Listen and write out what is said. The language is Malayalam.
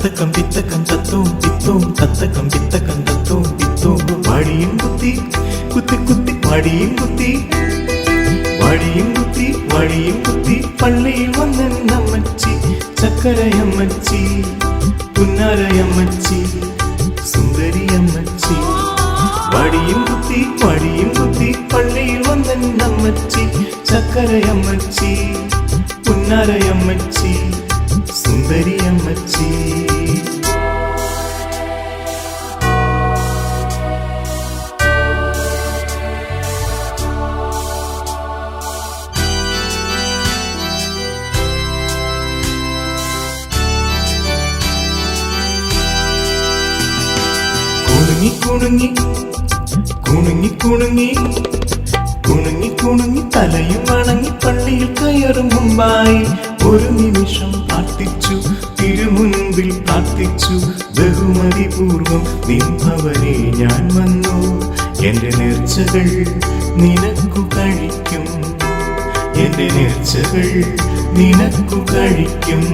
തത്തക്കം പിത്തക്കം തത്തോം പിത്തോം തത്തക്കം പിത്തക്കം തത്തോം പിത്തോം വടിയും കുത്തി കുത്തി കുത്തി വടിയും കുത്തി വടിയും കുത്തി വടിയും കുത്തി പള്ളിയിൽ വന്നമ്മച്ചി ചക്കരയമ്മച്ചി പുന്നാരയമ്മച്ചി സുന്ദരിയമ്മച്ചി വടിയും കുത്തി പള്ളിയിൽ വന്നമ്മച്ചി ചക്കരയമ്മച്ചി പുന്നാരയമ്മച്ചി സുന്ദരിയമ്മച്ചി കുണുങ്ങി കുണുങ്ങി കുണുങ്ങി കുണുങ്ങി കുണുങ്ങി തലയും വണങ്ങി പള്ളിയിൽ കയറും മുമ്പായി ഒരു നിമിഷം പ്രാർത്ഥിച്ചു തിരുമുൻപിൽ പ്രാർത്ഥിച്ചു ബഹുമതി പൂർവം നിന്നവനെ ഞാൻ വന്നു എന്റെ നേർച്ചകൾ നിനക്കു കഴിക്കും എന്റെ നേർച്ചകൾ നിനക്കു കഴിക്കും